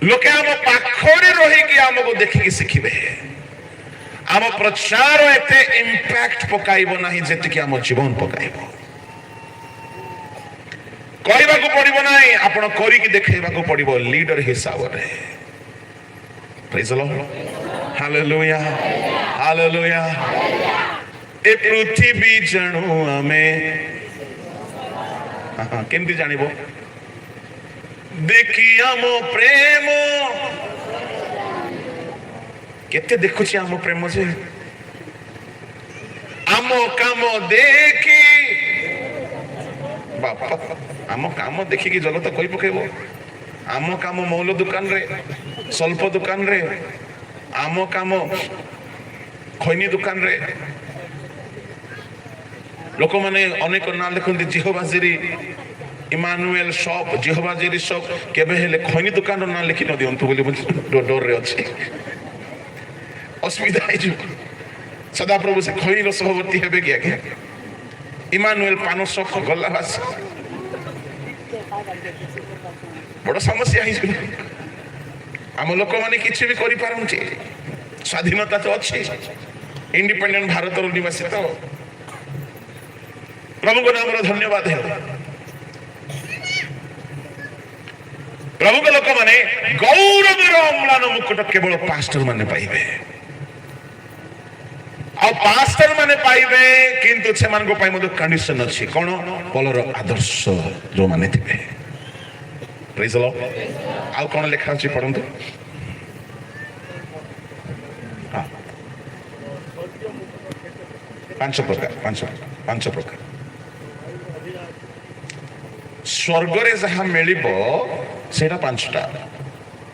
लोके आम पाखरे रही आमको देखिकी शिखिबे आम प्रचार एते इंपैक्ट पकाइब नाही जेतिकी आम जीवन पकाइब कहबाकू पड़िबो नाही आपण करिकी देखैबाकू पड़िबो लीडर हिसाब रे praise the lord hallelujah hallelujah ए पृथ्वी जणु आमे केमती जानिबो देखी आम प्रेम केते देखुची आम प्रेम से आम काम देखी बापा आम काम देखी कि जगत कही पकेबो आम काम मौल दुकान रे स्वल्प दुकान रे आम काम खैनी दुकान रे लोक माने अनेक ना लिखती जिहोबाजिरी इमानुएल शॉप जिहोबाजिरी शॉप केबे हेले खैनी दुकान ना लिखि न दियंतु बोली डर रे अछि असुविधा है सदा प्रभु से खैनी रो सहवर्ती हेबे कि आगे इमानुएल पानो शॉप गला बास बड़ समस्या है आम लोक माने किछि भी करि पारंती स्वाधीनता तो अछि इंडिपेंडेंट भारत रो निवासी तो प्रभु को नाम धन्यवाद है प्रभु के लोक माने गौरव अम्लान मुकुट केवल पास्टर माने पाइबे आ पास्टर माने पाइबे किंतु से मान को पाइ मधु कंडीशन अछि कोन पलर आदर्श जो माने थिबे प्रेज द लॉर्ड आ कोन लेखा अछि पढंतु हां पांच प्रकार स्वर्ग रे जहा मिलिबो सेटा पांचटा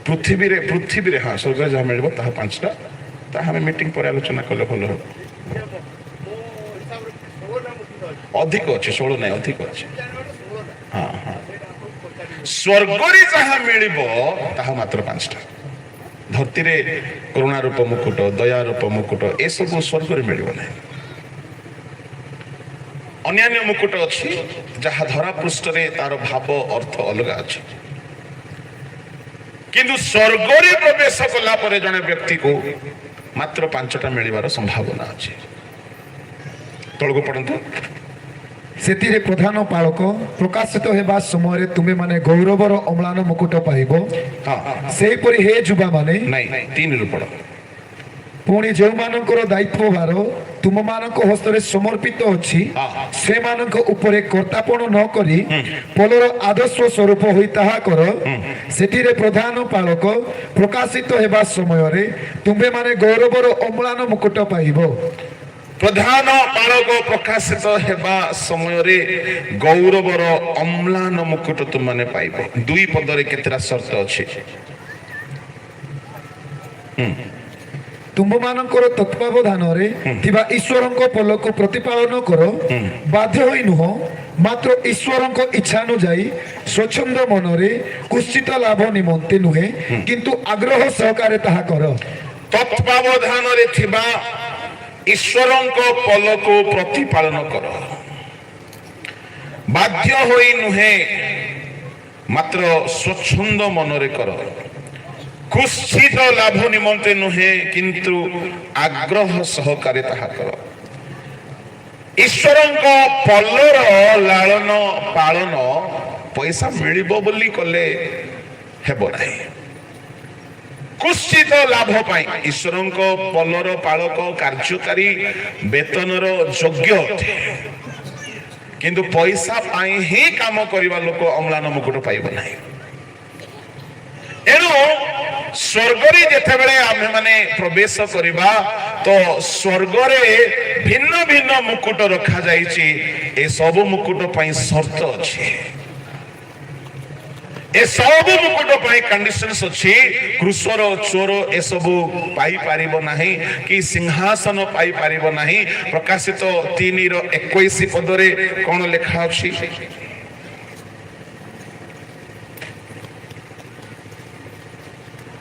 पृथ्वी रे हाँ स्वर्ग रे जहा मिलिबो ताहा पांचटा ता हमें मीटिंग पर आलोचना कले भलो हो अधिक अछि 16 नै अधिक अछि हाँ हाँ स्वर्ग रे जहा मिलिबो ताहा मात्र पांचटा धरती रे करुणा रूप मुकुट दया रूप मुकुट ए सब स्वर्ग रे मिलिबो नै अन्यान्य मुकुट अच्छी जहाँ धरा पृष्ठ रे तार भाव अर्थ अलग अच्छी किंतु स्वर्ग रे प्रवेश कला परे जने व्यक्ति को मात्र पांचटा मिलिबार संभावना अच्छी तळको पढंतु सेतिरे प्रधान पालक प्रकाशित हेबा समय तुमे माने गौरवर अम्लान मुकुट पाइबो हां सेही परि हे जुबा माने नहीं तीन रु पढ पुणी जो मानकर दायित्व भार तुम मानक हस्ତରେ समर्पित अछि से मानक उपरे कर्तापण न करी पलर आदर्श स्वरूप होई ताहा कर सेतिरे प्रधान पालक प्रकाशित हेबा समय रे तुमे माने गौरवर अम्लान मुकुट पाइबो प्रधान पालक प्रकाशित हेबा समय रे गौरवर अम्लान मुकुट तुम माने पाइबो दुई पद रे केतरा शर्त अछि तुम मानकर तत्वावधान रे थिबा ईश्वरଙ୍କ पलक प्रतिपालन कर बाध्य होई नुह मात्र ईश्वरଙ୍କ इच्छा अनुଯାयी स्वच्छंद मन रे कुश्चित लाभ निमंते नुहे किंतु आग्रह सहकारे ताहा कर तत्वावधान रे थिबा ईश्वरଙ୍କ पलक प्रतिपालन कर बाध्य होई नुहे मात्र स्वच्छंद मन रे कर कुश्चित लाभ निमंते नुहे किंतु आग्रह सहकारे ताहा कर ईश्वरଙ୍କ पलर लालन पालन पैसा मिलिबो बोली कले हेबो नाही कुश्चित लाभ पाई ईश्वरଙ୍କ पलर पालक कार्यकारी वेतनर योग्य किंतु पैसा पाई ही काम करबा लोक अम्लान मुकुट पाइबो नाही एनु स्वर्ग रे जेते बेले आमे माने प्रवेश करिबा तो स्वर्ग रे भिन्न भिन्न मुकुट रखा जाईची ए सब मुकुट पई शर्त अछि ए सब मुकुट पई कंडीशंस अछि क्रूसर चोर ए सब पाई पारिबो नाही कि सिंहासन पाई पारिबो नाही प्रकाशित 3 रो 21 पद रे कोन लेखा अछि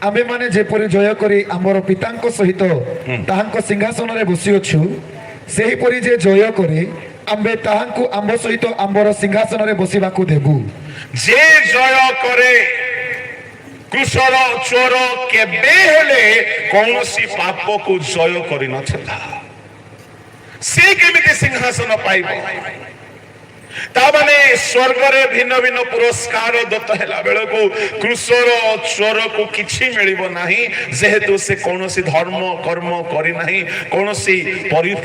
आमे माने जेपरि जय करी आमर पितांक सहित ताहांक सिंहासन रे बसी अछु सेही परि जे जय करी आम्बे ताहांकु आम्ब सहित आम्बर सिंहासन रे बसिबाकू देबु जे जय करे କୃଷର ଚୋର କେବେ ହେଲେ କୌଣସି ପାପକୁ ଜୟ କରିନଥିଲା। ସେ କେମିତି ସିଂହାସନ ପାଇବ? ତାମାନେ ସ୍ୱର୍ଗରେ ଭିନ୍ନ ଭିନ୍ନ ପୁରସ୍କାର ଦତ୍ତ ହେଲା ବେଳକୁ କୃଷର ଚୋରକୁ କିଛି ମିଳିବ ନାହିଁ, ଯେହେତୁ ସେ କୌଣସି ଧର୍ମ କର୍ମ କରିନାହିଁ, କୌଣସି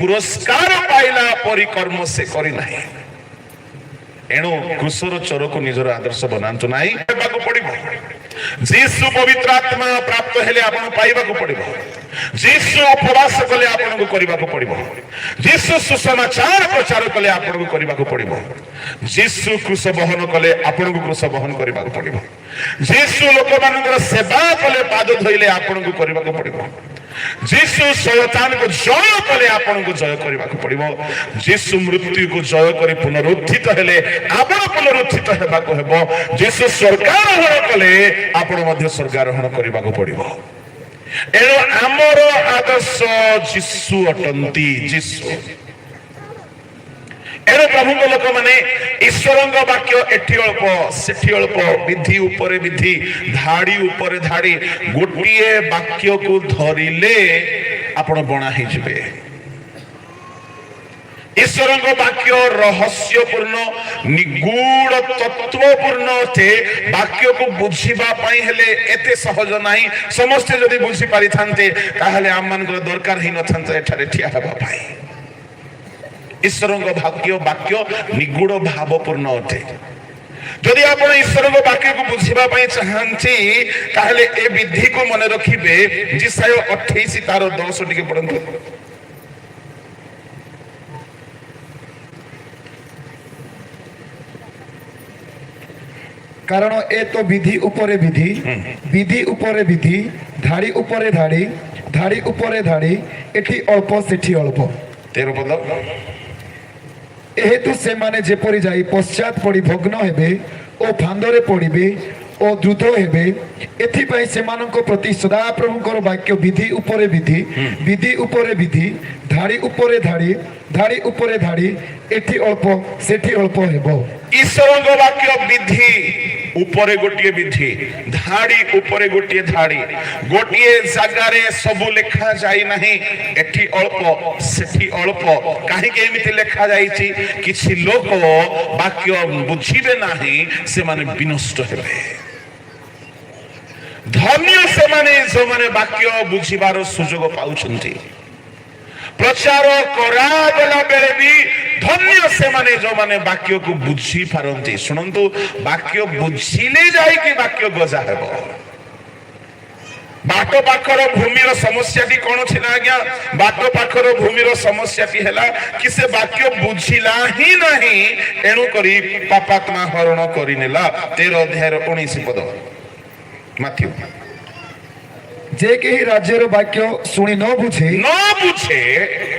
ପୁରସ୍କାର ପାଇଲା ପରି କର୍ମ ସେ କରିନାହିଁ। ଏଣୁ କୃଷର ଚୋରକୁ ନିଜର ଆଦର୍ଶ ବନାନ୍ତୁ ନାହିଁ, ହେବାକୁ ପଡିବ। ଯୀଶୁ ପବିତ୍ର ଆତ୍ମା ପ୍ରାପ୍ତ ହେଲେ ଆପଣ ପାଇବାକୁ ପଡିବ। ଯୀଶୁ ଉପବାସ କଲେ ଆପଣଙ୍କୁ କରିବାକୁ ପଡିବ। ଯୀଶୁ ସୁସମାଚାର ପ୍ରଚାର କଲେ ଆପଣଙ୍କୁ କରିବାକୁ ପଡିବ। ଯୀଶୁ କୃଷ ବହନ କଲେ ଆପଣଙ୍କୁ କୃଷ ବହନ କରିବାକୁ ପଡିବ। ଯୀଶୁ ଲୋକମାନଙ୍କର ସେବା କଲେ ପାଦ ଧୋଇଲେ ଆପଣଙ୍କୁ କରିବାକୁ ପଡିବ। ଯୀଶୁ ଶୟତାନକୁ ଜୟ କଲେ ଆପଣଙ୍କୁ ଜୟ କରିବାକୁ ପଡିବ। ଯୀଶୁ ମୃତ୍ୟୁକୁ ଜୟ କରି ପୁନରୁତ୍ଥିତ ହେଲେ ଆପଣ ପୁନରୁତ୍ଥିତ ହେବାକୁ ହେବ। ଯୀଶୁ ସ୍ୱର୍ଗାରୋହଣ କଲେ ଆପଣ ମଧ୍ୟ ସ୍ୱର୍ଗାରୋହଣ କରିବାକୁ ପଡିବ। ଏଣୁ ଆମର ଆଦର୍ଶ ଯୀଶୁ ଅଟନ୍ତି। ଯୀଶୁ ଏଣୁ ପ୍ରଭୁଙ୍କ ଲୋକମାନେ ଈଶ୍ୱରଙ୍କ ବାକ୍ୟ ଏଠି ଅଳ୍ପ ସେଠି ଅଳ୍ପ, ବିଧି ଉପରେ ବିଧି, ଧାଡି ଉପରେ ଧାଡି, ଗୋଟିଏ ବାକ୍ୟକୁ ଧରିଲେ ଆପଣ ବଣା ହେଇଯିବେ। ଈଶ୍ୱରଙ୍କ ବାକ୍ୟ ରହସ୍ୟପୂର୍ଣ୍ଣ, ନିଗୁଡ ତତ୍ୱପୂର୍ଣ୍ଣ ଅଟେ। ବାକ୍ୟକୁ ବୁଝିବା ପାଇଁ ହେଲେ ଏତେ ସହଜ ନାହିଁ। ସମସ୍ତେ ଯଦି ବୁଝି ପାରିଥାନ୍ତେ ତାହେଲେ ଆମମାନଙ୍କର ଦରକାର ହେଇନଥାନ୍ତା ଏଠାରେ ଠିଆ ହେବା ପାଇଁ। ଈଶ୍ୱରଙ୍କ ବାକ୍ୟ ନିଗୁଡ ଭାବପୂର୍ଣ୍ଣ ଅଟେ। ଯଦି ଆପଣ ଈଶ୍ୱରଙ୍କ ବାକ୍ୟକୁ ବୁଝିବା ପାଇଁ ଚାହାନ୍ତି ତାହେଲେ ଏ ବିଧିକୁ ମନେ ରଖିବେ। ଯିଶାୟ 28 ତାର 10 ଟିକେ ପଢନ୍ତୁ। କାରଣ ଏ ତ ବିଧି ଉପରେ ବିଧି, ବିଧି ଉପରେ ବିଧି, ଧାଡି ଉପରେ ଧାଡି, ଧାଡି ଉପରେ ଧାଡି, ଏଠି ଅଳ୍ପ ସେଠି ଅଳ୍ପ। 13 ପଦ। ଏହେତୁ ସେମାନେ ଯେପରି ଯାଇ ପଶ୍ଚାତ ପଡ଼ି ଭଗ୍ନ ହେବେ ଓ ଫାନ୍ଦରେ ପଡ଼ିବେ ଓ ଦ୍ରୁତ ହେବେ, ଏଥିପାଇଁ ସେମାନଙ୍କ ପ୍ରତି ସଦାପ୍ରଭୁଙ୍କର ବାକ୍ୟ ବିଧି ଉପରେ ବିଧି, ବିଧି ଉପରେ ବିଧି, ଧାଡି ଉପରେ ଧାଡି, ଧାଡି ଉପରେ ଧାଡି, ଏଠି ଅଳ୍ପ ସେଠି ଅଳ୍ପ ହେବ। ଈଶ୍ୱରଙ୍କ ବାକ୍ୟ ବିଧି ଉପରେ ଗୋଟିଏ ବିଧି, ଧାଡି ଉପରେ ଗୋଟିଏ ଧାଡି। ଗୋଟିଏ ଜାଗାରେ ସବୁ ଲେଖା ଯାଇ ନାହିଁ, ଏଠି ଅଳ୍ପ ସେଠି ଅଳ୍ପ। କାହିଁକି ଏମିତି ଲେଖା ଯାଇଛି? କିଛି ଲୋକ ବାକ୍ୟ ବୁଝିବେ ନାହିଁ, ସେମାନେ ବିନଷ୍ଟ ହେବେ। ଧନ୍ୟ ସେମାନେ ଯେଉଁମାନେ ବାକ୍ୟ ବୁଝିବାର ସୁଯୋଗ ପାଉଛନ୍ତି। ପ୍ରଚାର କରାଗଲା ବେଳେ ବି ଧନ୍ୟ ସେମାନେ ଯେଉଁମାନେ ବାକ୍ୟକୁ ବୁଝି ପାରନ୍ତି। ଶୁଣନ୍ତୁ, ବାକ୍ୟ ବୁଝିଲେ ଯାଇକି ବାକ୍ୟ ଗଜା ହେବ। ବାଟ ପାଖର ଭୂମିର ସମସ୍ୟାଟି କଣ ଥିଲା ଆଜ୍ଞା? ବାଟ ପାଖର ଭୂମିର ସମସ୍ୟାଟି ହେଲା କି ସେ ବାକ୍ୟ ବୁଝିଲା ହିଁ ନାହିଁ, ଏଣୁ କରି ପାପାତ୍ମା ହରଣ କରିନେଲା। 13 ଅଧ୍ୟାୟର 19 ପଦ ମାଥ୍ୟୁ। ଯେ କେହି ରାଜ୍ୟର ବାକ୍ୟ ଶୁଣି ନ ବୁଝେ,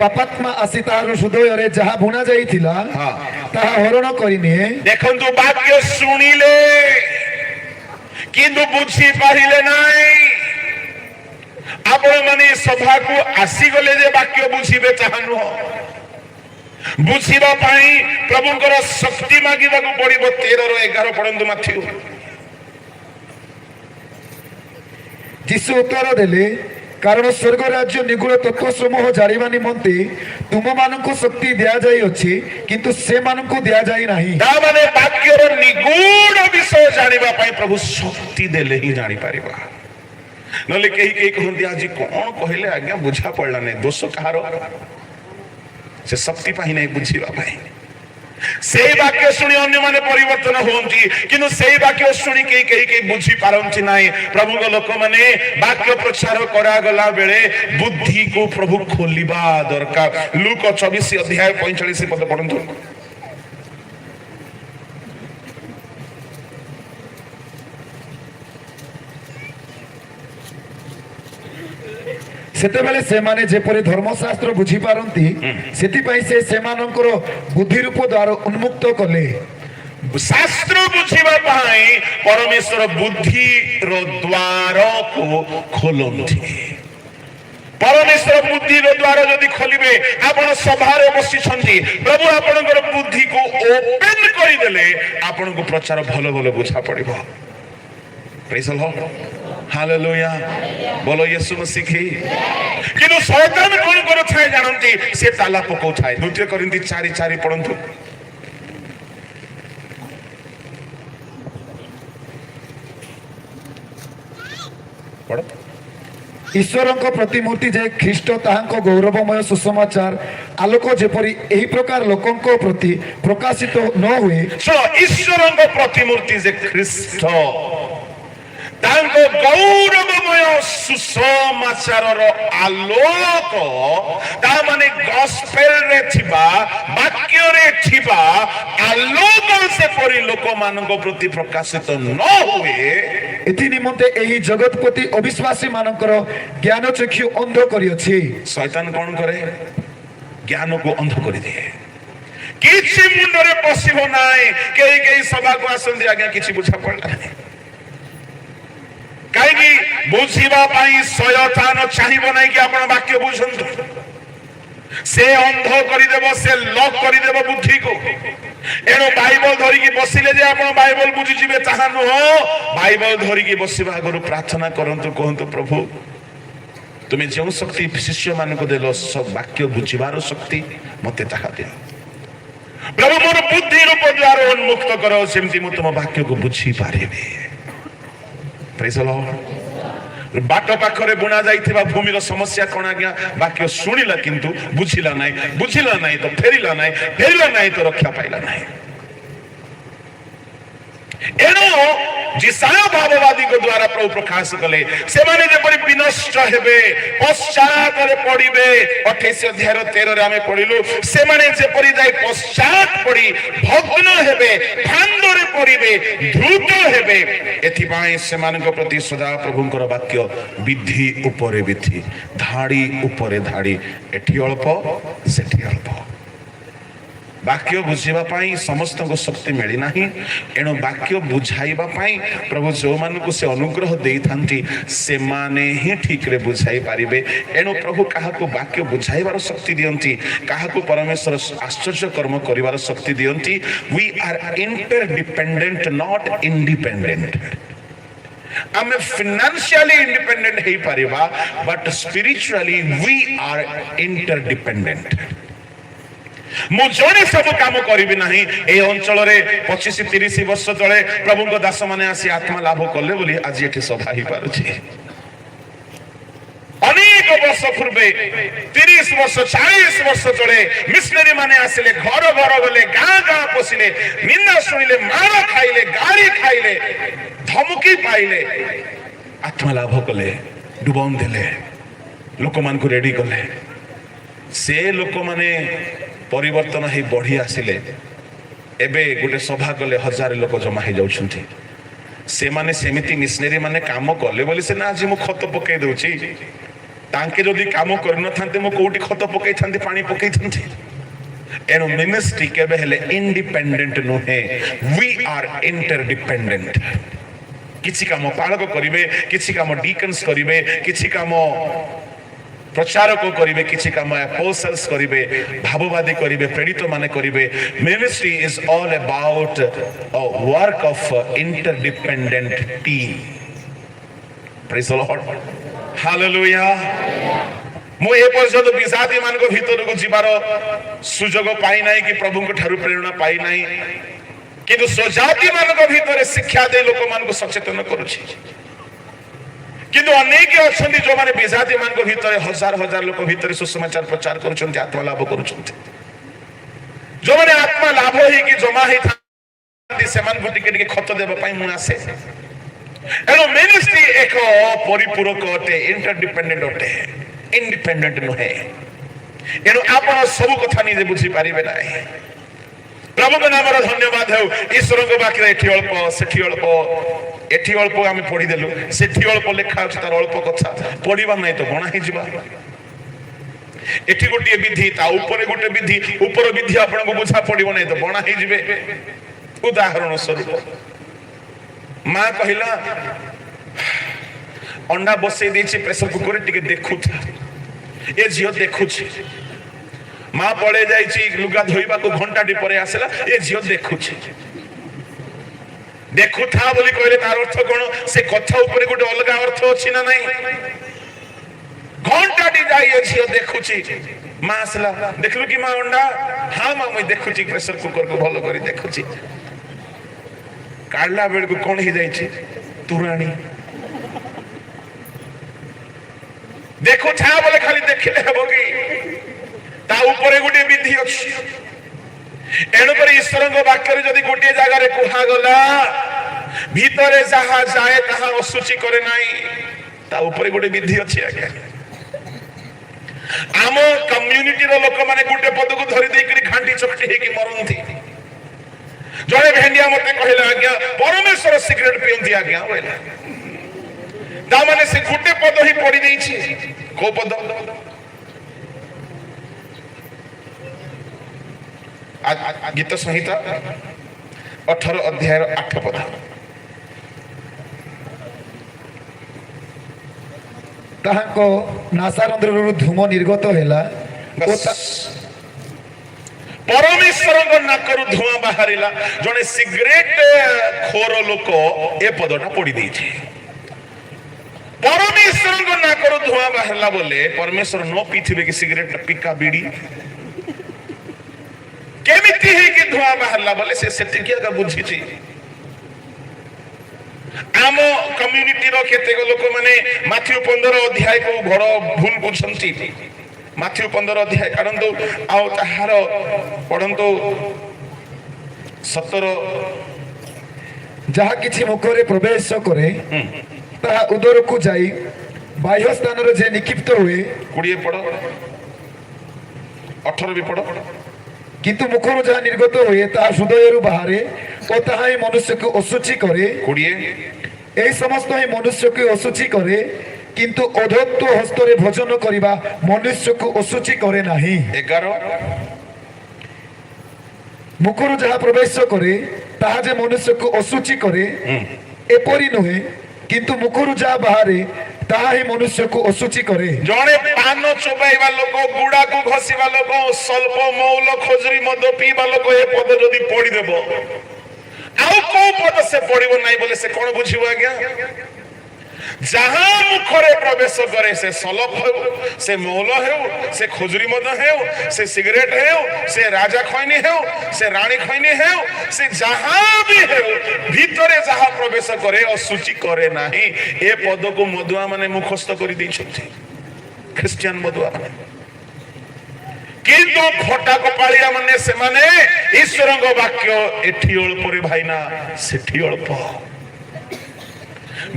ପାପାତ୍ମା ଆସି ତାହାର ହୃଦୟରେ ଯାହା ବୁଣା ଯାଇଥିଲା ତାହା ହରଣ କରିନିଏ। ଦେଖନ୍ତୁ, ବାକ୍ୟ ଶୁଣିଲେ କିନ୍ତୁ ବୁଝି ପାରିଲେ ନାହିଁ। ଆପଣ ମାନେ ସଭାକୁ ଆସିଗଲେ ଯେ ବାକ୍ୟ ବୁଝିବେ ତାହା ନୁହଁ। ବୁଝିବା ପାଇଁ ପ୍ରଭୁଙ୍କର ଶକ୍ତି ମାଗିବାକୁ ପଡିବ। 13ର 11 ପଢନ୍ତୁ ମାଥ୍ୟୁ। ଯୀଶୁ ଉତ୍ତର ଦେଲେ, କାରଣ ସ୍ୱର୍ଗ ରାଜ୍ୟ ନିଗୁଡ ତତ୍ତ୍ୱ ସମୂହ ଜାଣିବା ନିମନ୍ତେ ତୁମମାନଙ୍କୁ ଶକ୍ତି ଦିଆଯାଇଅଛି, କିନ୍ତୁ ସେମାନଙ୍କୁ ଦିଆଯାଇ ନାହିଁ। ତାମାନେ ବାକ୍ୟର ନିଗୁଡ ବିଷୟ ଜାଣିବା ପାଇଁ ପ୍ରଭୁ ଶକ୍ତି ଦେଲେ ହିଁ ଜାଣିପାରିବା। ନହେଲେ କେହି କେହି କହନ୍ତି ଆଜି କଣ କହିଲେ ଆଜ୍ଞା ବୁଝା ପଡିଲା ନାହିଁ। ଦୋଷ କାହାର? ସେ ଶକ୍ତି ପାଇଁ ନାହିଁ, ବୁଝିବା ପାଇଁ। ସେଇ ବାକ୍ୟ ଶୁଣି ଅନ୍ୟମାନେ ପରିବର୍ତ୍ତନ ହୁଅନ୍ତି, କିନ୍ତୁ ସେଇ ବାକ୍ୟ ଶୁଣି କେହି ବୁଝି ପାରନ୍ତି ନାହିଁ। ପ୍ରଭୁଙ୍କ ଲୋକମାନେ ବାକ୍ୟ ପ୍ରଚାର କରାଗଲା ବେଳେ ବୁଦ୍ଧିକୁ ପ୍ରଭୁ ଖୋଲିବା ଦରକାର। ଲୁକ 24 ଅଧ୍ୟାୟ 45 ପଦ ପଢନ୍ତୁ। ସେତେବେଳେ ସେମାନେ ଯେପରି ଧର୍ମଶାସ୍ତ୍ର ବୁଝିପାରନ୍ତି, ସେଥିପାଇଁ ସେ ସେମାନଙ୍କର ବୁଦ୍ଧି ରୂପ ଦ୍ୱାର ଉନ୍ମୁକ୍ତ କଲେ। ଶାସ୍ତ୍ର ବୁଝିବା ପାଇଁ ପରମେଶ୍ୱର ବୁଦ୍ଧିର ଦ୍ୱାରକୁ ଖୋଲନ୍ତି। ପରମେଶ୍ୱର ବୁଦ୍ଧିର ଦ୍ୱାର ଯଦି ଖୋଲିବେ, ଆପଣ ସଭାରେ ବସିଛନ୍ତି, ପ୍ରଭୁ ଆପଣଙ୍କର ବୁଦ୍ଧିକୁ ଓପେନ କରିଦେଲେ ଆପଣଙ୍କୁ ପ୍ରଚାର ଭଲ ଭଲ ବୁଝା ପଡିବ। प्रेज द लॉर्ड, हालेलुया, बोलो यीशु मसीह की। किंतु शैतान कोन करो थाए जानंती से ताला पको थाए। द्वितीय कोरिन्थी 4:4 पढंतु। पढ। ଈଶ୍ୱରଙ୍କ ପ୍ରତିମୂର୍ତ୍ତି ଯେ ଖ୍ରୀଷ୍ଟ ତାହାଙ୍କ ଗୌରବମୟ ସୁସମାଚାର ଆଲୋକ ଯେପରି ଏହି ପ୍ରକାର ଲୋକଙ୍କ ପ୍ରତି ପ୍ରକାଶିତ ନ ହୁଏ, ଶୁଣ, ଈଶ୍ୱରଙ୍କ ପ୍ରତିମୂର୍ତ୍ତି ଯେ ଖ୍ରୀଷ୍ଟ ତାଙ୍କ ଗୌରବମୟ ସୁସମାଚାରର ଆଲୋକ, ତା ମାନେ ଗସ୍ପେଲରେ ଥିବା, ବାକ୍ୟରେ ଥିବା ଆଲୋକ ସେପରି ଲୋକମାନଙ୍କ ପ୍ରତି ପ୍ରକାଶିତ ନ ହୁଏ, ଏଥି ନିମନ୍ତେ ଏହି ଜଗତପତି ଅବିଶ୍ୱାସୀ ମାନଙ୍କର ଜ୍ଞାନ ଚକ୍ଷୁ ଅନ୍ଧ କରିଅଛି। ଶୈତାନ କଣ କରେ? ଜ୍ଞାନକୁ ଅନ୍ଧ କରିଦିଏ। କିଛି ମୁଣ୍ଡରେ ପଶିବ ନାହିଁ। କେହି ସଭାକୁ ଆସନ୍ତି, ଆଜ୍ଞା କିଛି ବୁଝା ପଡିଲା ନାହିଁ। କାହିଁକି? ବୁଝିବା ପାଇଁ ଶୟତାନ ଚାହିଁବ ନାହିଁ କି ଆପଣ ବାକ୍ୟ ବୁଝନ୍ତୁ। ସେ ଅନ୍ଧ କରିଦେବ, ସେ ଲକ୍ କରିଦେବ ବୁଦ୍ଧିକୁ। ଏଣୁ ବାଇବଲ ଧରିକି ବସିଲେ ଯେ ଆପଣ ବାଇବଲ ବୁଝିଯିବେ ତାହା ନୁହଁ। ବାଇବଲ ଧରିକି ବସିବା ଆଗରୁ ପ୍ରାର୍ଥନା କରନ୍ତୁ, କୁହନ୍ତୁ, ପ୍ରଭୁ ତୁମେ ଯେଉଁ ଶକ୍ତି ଶିଷ୍ୟମାନଙ୍କୁ ଦେଲ, ବାକ୍ୟ ବୁଝିବାର ଶକ୍ତି ମତେ ତାହା ଦିଅ। ପ୍ରଭୁ ମୋର ବୁଦ୍ଧି ରୂପ ଦ୍ୱାର ଉନ୍ମୁକ୍ତ କର, ସେମିତି ମୁଁ ତୁମ ବାକ୍ୟକୁ ବୁଝିପାରିବି। ପ୍ରେଜ ଦ ଲର୍ଡ। ବାଟ ପାଖରେ ବୁଣା ଯାଇଥିବା ଭୂମିର ସମସ୍ୟା କଣ ଆଜ୍ଞା? ବାକ୍ୟ ଶୁଣିଲା କିନ୍ତୁ ବୁଝିଲା ନାହିଁ, ବୁଝିଲା ନାହିଁ ତ ଫେରିଲା ନାହିଁ, ଫେରିଲା ନାହିଁ ତ ରକ୍ଷା ପାଇଲା ନାହିଁ। ଏଣୁ ଯିଶାୟ ଭାବବାଦୀଙ୍କ ଦ୍ୱାରା ପ୍ରଭୁ ପ୍ରକାଶ କଲେ ସେମାନେ ଯେପରି ବିନଷ୍ଟ ହେବେ, ପଶ୍ଚାତରେ ପଡ଼ିବେ। 28 ଅଧ୍ୟାୟର 13ରେ ଆମେ ପଢିଲୁ, ସେମାନେ ଯେପରି ଯାଇ ପଶ୍ଚାତ ପଡ଼ି ଭଗ୍ନ ହେବେ, ଫାନ୍ଦରେ ପଡ଼ିବେ, ଦ୍ରୁତ ହେବେ। ଏଥିପାଇଁ ସେମାନଙ୍କ ପ୍ରତି ସଦା ପ୍ରଭୁଙ୍କର ବାକ୍ୟ ବିଧି ଉପରେ ବିଧି, ଧାଡ଼ି ଉପରେ ଧାଡ଼ି, ଏଠି ଅଳ୍ପ ସେଠି ଅଳ୍ପ। ବାକ୍ୟ ବୁଝିବା ପାଇଁ ସମସ୍ତଙ୍କୁ ଶକ୍ତି ମିଳିନାହିଁ। ଏଣୁ ବାକ୍ୟ ବୁଝାଇବା ପାଇଁ ପ୍ରଭୁ ଯେଉଁମାନଙ୍କୁ ସେ ଅନୁଗ୍ରହ ଦେଇଥାନ୍ତି ସେମାନେ ହିଁ ଠିକରେ ବୁଝାଇ ପାରିବେ। ଏଣୁ ପ୍ରଭୁ କାହାକୁ ବାକ୍ୟ ବୁଝାଇବାର ଶକ୍ତି ଦିଅନ୍ତି, କାହାକୁ ପରମେଶ୍ୱର ଆଶ୍ଚର୍ଯ୍ୟ କର୍ମ କରିବାର ଶକ୍ତି ଦିଅନ୍ତି। We are interdependent, not independent. ଆମେ ଫିନାନ୍ସିଆଲି ଇଣ୍ଡିପେଣ୍ଡେଣ୍ଟ ହେଇପାରିବା, but spiritually we are interdependent. ମୁଁ ଜଣେ ସବୁ କାମ କରିବି ନାହିଁ। এই ଅଞ୍ଚଳରେ 25-30 ବର୍ଷ ତଳେ ପ୍ରଭୁଙ୍କ ଦାସମାନେ ଆସି ଆତ୍ମା ଲାଭ କଲେ ବୋଲି ଆଜି ଏଠି ସଭା ହେଇପାରୁଛି। ଅନେକ ବର୍ଷ ପୂର୍ବେ 30 ବର୍ଷ 40 ବର୍ଷ ତଳେ ମିଶନାରୀ ମାନେ ଆସିଲେ, ଘର ଘର ଗଲେ, ଗାଁ ଗାଁ ପଶିଲେ, ନିନ୍ଦା ଶୁଣିଲେ, ମାର ଖାଇଲେ, ଗାଳି ଖାଇଲେ, ଧମକି ପାଇଲେ, ଆତ୍ମା ଲାଭ କଲେ, ଡୁବନ ଦେଲେ, ଲୋକମାନଙ୍କୁ ରେଡି କଲେ। ସେ ଲୋକମାନେ ପରିବର୍ତ୍ତନ ହେଇ ବଢି ଆସିଲେ। ଏବେ ଗୋଟେ ସଭା କଲେ 1000 ଲୋକ ଜମା ହେଇଯାଉଛନ୍ତି। ସେମାନେ ସେମିତି ମିଶନାରୀ ମାନେ କାମ କଲେ ବୋଲି ସିନା ଆଜି ମୁଁ ଖତ ପକେଇ ଦଉଛି। ତାଙ୍କେ ଯଦି କାମ କରିନଥାନ୍ତେ ମୁଁ କୋଉଠି ଖତ ପକେଇଥାନ୍ତି, ପାଣି ପକେଇଥାନ୍ତି। ଏଣୁ ମିନିଷ୍ଟ୍ରି କେବେ ହେଲେ ଇଣ୍ଡିପେଣ୍ଡେଣ୍ଟ ନୁହେଁ, वी आर ଇଣ୍ଟରଡିପେଣ୍ଡେଣ୍ଟ। କିଛି କାମ ପାଳକ କରିବେ, କିଛି କାମ ଡିକନ୍ସ କରିବେ, କିଛି କାମ प्रचारक करिवे, किछि काम अपोस्टल्स करिवे, भाववादी करिवे, प्रेरित माने करिवे। Ministry is all about a work of interdependent team. Praise the lord, hallelujah. मु ए पर्यंत विजाति मानको भितरको जिबार सुजोग पाई नाही कि प्रभुको ठारु प्रेरणा पाई नाही, किंतु स्वजाति मानको भितरे शिक्षा दे लोक मानको सचेतन करूछि। किंतु अनेक अछंती जो माने विजाति मानको भितरे 1000 लोक भितरे सुसमाचार प्रचार करूछंती, आत्मा लाभ करूछंती। जो माने आत्मा लाभ हे कि जमा हे थांती सेमान को टिके खत देबा पई मु आसे। एनो मिनिस्ट्री एक परिपूरक अटे, इंटरडिपेंडेंट अटे, इंडिपेंडेंट नहे। एनो आपण सब कथा निजे बुझी पारिबे नाही। प्रभु को नाम धन्यवाद हो। ईश्वर को बाकी एठी अल्प सेठी अल्प, एठी अल्प आम पढ़ीदेलु, सेठी अल्प लेखा अच्छे तार अल्प कथा पढ़ा ना तो गणा ही एठी गोटे विधि, ता ऊपर गोटे विधि, ऊपर विधि आपन को बुझा पड़ो ना तो गणा ही जिवे। उदाहरण स्वरूप माँ कहला अंडा बसई देछि प्रेशर कुकर टिके देखुथा, ए झियो देखुछि। माँ पड़े जाइछि लुगा धोइबा को घंटाटी परे आसला, ए झियो देखुछि। ଦେଖୁଥା ବୋଲି କହିଲେ ତାର ଅର୍ଥ କଣ? ସେ କଥା ଉପରେ ଗୋଟେ ଅଲଗା ଅର୍ଥ ଅଛି ନା ନାହିଁ? ଘଣ୍ଟାଟି ଯାଇ ଝିଅ ଦେଖୁଛି, ମା ଆସିଲା, ଦେଖିଲୁ କି ମା ଅଣ୍ଡା? ହଁ ମା ମୁଇଁ ଦେଖୁଛି, ପ୍ରେସର କୁକରକୁ ଭଲ କରି ଦେଖୁଛି। କାଢିଲା ବେଳକୁ କଣ ହେଇଯାଇଛି? ତୁରାଣୀ। ଦେଖୁଥା ବୋଲେ ଖାଲି ଦେଖିଲେ ହେବ କି? ତା ଉପରେ ଗୋଟେ ବିଧି ଅଛି। ଏଣୁକରି ଈଶ୍ୱରଙ୍କ ବାକ୍ୟରେ ଯଦି ଗୋଟିଏ ଜାଗାରେ କୁହାଗଲା ଭିତରେ ଯାହା ଯାଏ ତାହା ଅଶୁଚି କରେ ନାହିଁ, ତା ଉପରେ ଗୋଟେ ବିଧି ଅଛି ଆଜ୍ଞା। ଆମ କମ୍ୟୁନିଟିର ଲୋକମାନେ ଗୋଟେ ପଦକୁ ଧରି ଦେଇକରି ଘାଣ୍ଟି ଚକଟି ହେଇକି ମରନ୍ତି। ଜଣେ ଭେଣ୍ଡିଆ ମତେ କହିଲା, ଆଜ୍ଞା ପରମେଶ୍ୱର ସିଗାରେଟ ପିଅନ୍ତି ଆଜ୍ଞା କହିଲା। ତା ମାନେ ସେ ଗୋଟେ ପଦ ହିଁ ପଡି ଦେଇଛି। କୋଉ ପଦ? ଗୀତ ସଂହିତା 18 ଅଧ୍ୟାୟର 8 ପଦ। ତାହାଙ୍କ ନାସାରନ୍ଧ୍ରରୁ ଧୂମ ନିର୍ଗତ ହେଲା ଓ ପରମେଶ୍ୱରଙ୍କ ନାକରୁ ଧୂଆଁ ବାହାରିଲା। ଜଣେ ସିଗାରେଟ ଖୋର ଲୋକ ଏ ପଦଟା ପଡି ଦେଇଛି। ପରମେଶ୍ୱରଙ୍କ ନାକରୁ ଧୂଆଁ ବାହାରିଲା ବୋଲେ ପରମେଶ୍ୱର ନ ପିଇଥିବେ କି ସିଗାରେଟ ପିକା ବିଡି? କେମିତି ହେଇକି ଧୂଆଁ ବାହାରିଲା ବୋଲେ ସେ ସେତିକି ଆଗ ବୁଝିଛି। ଆମ କମ୍ୟୁନିଟିର କେତେକ ଲୋକମାନେ ମାଥ୍ୟୁ 15 ଅଧ୍ୟାୟକୁ ବଡ ଭୁଲ ବୁଝନ୍ତି। ମାଥ୍ୟୁ 15 ଅଧ୍ୟାୟ କାଢନ୍ତୁ ଆଉ ତାହାର ପଢନ୍ତୁ 17। ଯାହା କିଛି ମୁଖରେ ପ୍ରବେଶ କରେ ତାହା ଉଦରକୁ ଯାଇ ବାହ୍ୟ ସ୍ଥାନରେ ଯେ ନିକ୍ଷିପ୍ତ ହୁଏ। 20 ପଢ, 18 ବି ପଢ। କିନ୍ତୁ ମୁଖରୁ ଯାହା ନିର୍ଗତ ହୁଏ ତାହା ହୃଦୟରୁ ବାହାରେ ଓ ତାହା ହିଁ ମନୁଷ୍ୟକୁ ଅଶୁଚି କରେ। 20 ଏହି ସମସ୍ତ ହିଁ ମନୁଷ୍ୟକୁ ଅଶୁଚି କରେ, କିନ୍ତୁ ଅଧତ୍ଵ ହସ୍ତରେ ଭୋଜନ କରିବା ମନୁଷ୍ୟକୁ ଅଶୁଚି କରେ ନାହିଁ। 11 ମୁଖରୁ ଯାହା ପ୍ରବେଶ କରେ ତାହା ଯେ ମନୁଷ୍ୟକୁ ଅଶୁଚି କରେ ଏପରି ନୁହେଁ, କିନ୍ତୁ ମୁଖରୁ ଯାହା ବାହାରେ ତାହା ହିଁ ମନୁଷ୍ୟକୁ ଅଶୁଚି କରେ। ଜଣେ ପାନ ଚୋବାଇବା ଲୋକ, ଗୁଡାକୁ ଘଷିବା ଲୋକ, ସ୍ୱଳ୍ପ ମୌଲ ଖଜୁରୀ ମଦ ପିଇବା ଲୋକ ଏ ପଦ ଯଦି ପଢିଦେବ, ଆଉ କୋଉ ପଦ ସେ ପଢିବ ନାହିଁ ବୋଲେ ସେ କଣ ବୁଝିବ ଆଜ୍ଞା? ଯାହା ମୁଖରେ ପ୍ରବେଶ କରେ, ସେ ସଲଫ ହେଉ, ସେ ମୌଲ ହେଉ, ସେ ଖଜୁରୀ ମଦ ହେଉ, ସେ ସିଗାରେଟ ହେଉ, ସେ ରାଜା ଖଇନି ହେଉ, ସେ ରାଣୀ ଖଇନି ହେଉ, ସେ ଯାହା ବି ହେଉ, ଭିତରେ ଯାହା ପ୍ରବେଶ କରେ ଅଶୁଚି କରେ ନାହିଁ। ଏ ପଦକୁ ମଦୁଆ ମାନେ ମୁଖସ୍ଥ କରିଦେଇଛନ୍ତି, ଖ୍ରୀଷ୍ଟିଆନ ମଦୁଆ ମାନେ। କିନ୍ତୁ ଫଟା କପାଳିଆ ମାନେ ସେମାନେ ଈଶ୍ୱରଙ୍କ ବାକ୍ୟ ଏଠି ଅଳ୍ପରେ ଭାଇନା ସେଠି ଅଳ୍ପ।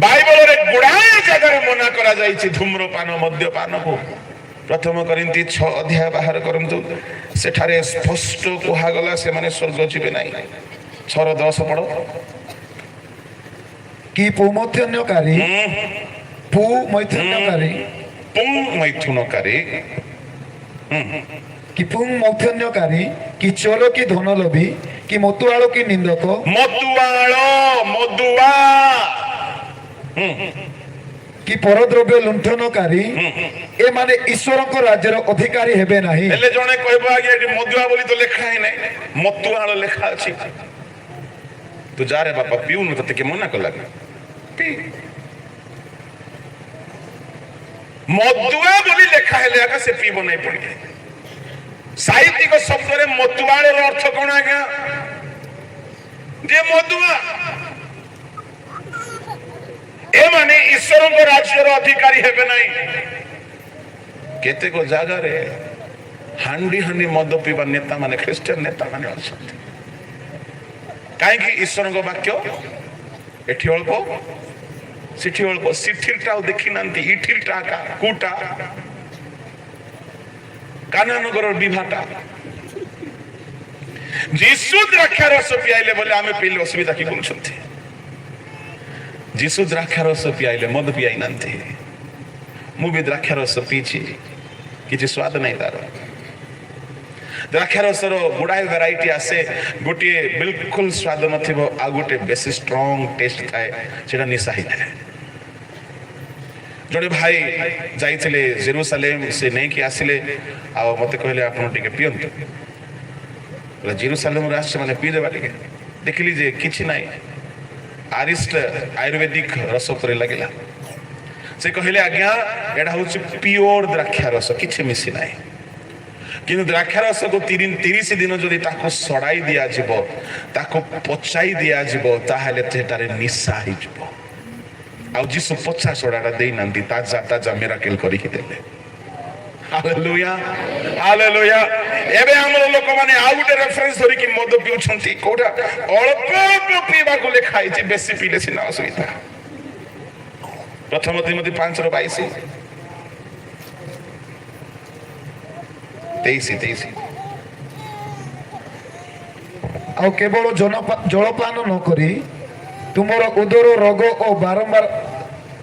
ବାଇବଲରେ ଗୁଡାଏ ଜାଗାରେ ମନା କରାଯାଇଛି ଧୂମ୍ରପାନ ମଦ୍ୟପାନକୁ। 1 କରିନ୍ଥୀ 6 ଅଧ୍ୟାୟ ବାହାର କରନ୍ତୁ, ସେଠାରେ ସ୍ପଷ୍ଟ କୁହାଗଲା ସେମାନେ ସ୍ୱର୍ଗ ଯିବେ ନାହିଁ। 6:10 ପଢ। କି ପୁମୈଥୁନକାରୀ କି ପୁମୈଥୁନକାରୀ କି ଚୋର କି ଧନଲୋଭୀ କି ମତୁଆଳ କି ନିନ୍ଦକ ମଦୁଆ କି ପରଦ୍ରବ୍ୟ ଲୁଣ୍ଠନକାରୀ ଏମାନେ ଈଶ୍ୱରଙ୍କ ରାଜ୍ୟର ଅଧିକାରୀ ହେବେ ନାହିଁ। ହେଲେ ଜଣେ କହିବ ଆଜ୍ଞା ଏଠି ମଦୁଆ ବୋଲି ତ ଲେଖା ହିଁ ନାହିଁ, ମତୁଆଳ ଲେଖା ଅଛି। ତୁ ଯା ରେ ବାପା, ପିଉନୁ, ତତେ କିଏ ମନା କଲା? ମଦୁଆ ବୋଲି ଲେଖା ହେଲେ ଆଜ୍ଞା ସେ ପିଇବ ନାହିଁ ପଡି। ସାହିତ୍ୟିକ ଶବ୍ଦରେ ମତୁଆଳର ଅର୍ଥ କଣ ଆଜ୍ଞା? ଯେ ମଦୁଆ ଏମାନେ ଈଶ୍ୱରଙ୍କ ରାଜ୍ୟର ଅଧିକାରୀ ହେବେ ନାହିଁ। କେତେକ ଜାଗାରେ ହାଣ୍ଡି ହାଣ୍ଡି ମଦ ପିଇବା ନେତା ମାନେ, ଖ୍ରୀଷ୍ଟିଆନ ନେତା ମାନେ ଅଛନ୍ତି। କାହିଁକି? ଈଶ୍ୱରଙ୍କ ବାକ୍ୟ ଏଠି ଅଳ୍ପ ସେଠି ଅଳ୍ପ। ସିଠିଲଟା ଆଉ ଦେଖି ନାହାନ୍ତି, ଇଠିଲଟା କୋଉଟା? କାହ୍ନାନଗର ବିଭାଟା। ଯୀଶୁ ଦ୍ରାକ୍ଷା ରସ ପିଆଇଲେ ବୋଲେ ଆମେ ପିଇଲେ ଅସୁବିଧା କି କରୁଛନ୍ତି? ଯୀଶୁ ଦ୍ରାକ୍ଷା ରସ ପିଆଇଲେ, ମଦ ପିଆଇ ନାହାନ୍ତି। ମୁଁ ବି ଦ୍ରାକ୍ଷା ରସ ପିଇଛି, କିଛି ସ୍ୱାଦ ନାହିଁ ତାର। ଦ୍ରାକ୍ଷା ରସର ଗୁଡାଏ ଭେରାଇଟି ଆସେ, ଗୋଟିଏ ବିଲକୁଲ ସ୍ୱାଦ ନଥିବ, ଆଉ ଗୋଟେ ବେଶୀ ଷ୍ଟ୍ରଙ୍ଗ ଟେଷ୍ଟ ଥାଏ, ସେଟା ନିଶା ହେଇଥାଏ। ଜଣେ ଭାଇ ଯାଇଥିଲେ ଜେରୁସାଲେମ, ସେ ନେଇକି ଆସିଲେ ଆଉ ମତେ କହିଲେ ଆପଣ ଟିକେ ପିଅନ୍ତୁ। ଜେରୁସାଲେମରେ ଆସିছে ମାନେ ପିଇଦେବା ଟିକେ। ଦେଖିଲି ଯେ କିଛି ନାହିଁ, ଆରିଷ୍ଟ ଆୟୁର୍ବେଦିକ ରସ ପରି ଲାଗିଲା। ସେ କହିଲେ ଆଜ୍ଞା ଏଇଟା ହଉଛି ପିଓର ଦ୍ରାକ୍ଷା ରସ, କିଛି ମିଶି ନାହିଁ। କିନ୍ତୁ ଦ୍ରାକ୍ଷା ରସକୁ 30 ଦିନ ଯଦି ତାକୁ ସଡ଼ାଇ ଦିଆଯିବ, ତାକୁ ପଚାଇ ଦିଆଯିବ, ତାହେଲେ ସେଠାରେ ନିଶା ହେଇଯିବ। ଆଉ ଯିଶୁ ପଚା ସଡ଼ାଟା ଦେଇନାହାନ୍ତି, ତାଜା ତାଜା ମିରାକେଲ କରିକି ଦେଲେ। Hallelujah hallelujah. ଏବେ ଆମର ଲୋକମାନେ ଆଉ ଗୋଟେ ରେଫରେନ୍ସ ଧରିକି ମଦ ପିଉଛନ୍ତି। କୋଉଟା ଅଳ୍ପ ଅଳ୍ପ ପିଇବାକୁ ଲେଖା ହେଇଛି, ବେଶୀ ପିଇଲେ ସିନା ଅସୁବିଧା। ପ୍ରଥମ ତିମୋଥୀ 5:22 23 ଆଉ କେବଳ ଜଳପାନ ନ କରି ତୁମର ଉଦର ରୋଗ ଓ ବାରମ୍ବାର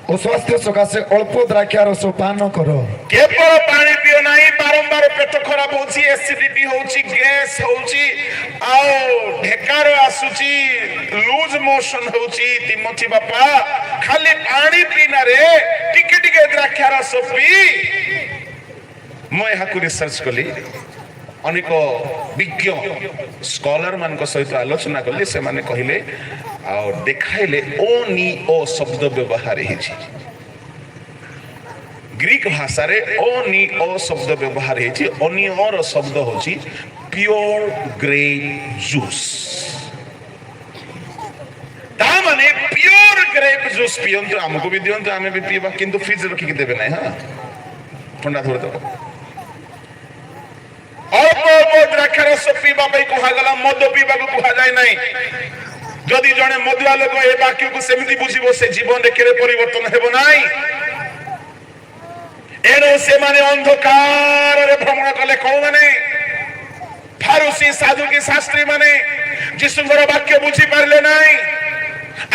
ଅସ୍ୱାସ୍ଥ୍ୟ ସକାଶେ ଅଳ୍ପ ଦ୍ରାକ୍ଷା ରସ ପାନ କର। କେବଳ ପାଣି ପିଅ ନାହିଁ, ବାରମ୍ବାର ପେଟ ଖରାପ ହଉଛି, ଏସିଡିଟି ହଉଛି, ଗ୍ୟାସ୍ ହଉଛି, ଆଉ ଢେକାର ଆସୁଛି, ଲୁଜ ମୋସନ ହଉଛି। ତିମୋଥୀ ବାପା ଖାଲି ପାଣି ପିଇନାରେ ଟିକେ ଟିକେ ଦ୍ରାକ୍ଷା ରସ ପିଇ। ମୁଁ ଏହାକୁ ରିସର୍ଚ୍ଚ କଲି, ଅନେକ ବିଜ୍ଞ ସ୍କଲାର ମାନଙ୍କ ସହିତ ଆଲୋଚନା କଲି। ସେମାନେ କହିଲେ ଆଉ ଦେଖାଇଲେ ଓ ଶବ୍ଦ ବ୍ୟବହାର ହେଇଛି ଗ୍ରୀକ ଭାଷାରେ। ଓ ଶବ୍ଦ ବ୍ୟବହାର ହେଇଛି। ଅନିଅର ଶବ୍ଦ ହଉଛି ପିଓର ଗ୍ରେପ୍ ଜୁସ୍। ତା ମାନେ ପିଓର ଗ୍ରେପ୍ ଜୁସ୍ ପିଅନ୍ତୁ, ଆମକୁ ବି ଦିଅନ୍ତୁ, ଆମେ ବି ପିଇବା, କିନ୍ତୁ ଫ୍ରିଜ ରଖିକି ଦେବେ ନାହିଁ। ହଁ, ଥଣ୍ଡା ଧରିଦେବ। ଅଳ୍ପ ଅଳ୍ପ ଦ୍ରାକ୍ଷା ରସ ପିଇବା ପାଇଁ କୁହାଗଲା, ମଦ ପିଇବାକୁ କୁହାଯାଏ ନାହିଁ। ଯଦି ଜଣେ ମଦୁଆ ଲୋକ ଏ ବାକ୍ୟକୁ ସେମିତି ବୁଝିବ, ସେ ଜୀବନରେ କେବେ ପରିବର୍ତ୍ତନ ହେବ ନାହିଁ। ଏଣୁ ସେମାନେ ଅନ୍ଧକାରରେ ଭ୍ରମଣ କଲେ। କୌମାନେ? ଫାରୁସୀ, ସାଧୁକୀ, ଶାସ୍ତ୍ରୀ ମାନେ ଯୀଶୁଙ୍କର ବାକ୍ୟ ବୁଝି ପାରିଲେ ନାହିଁ।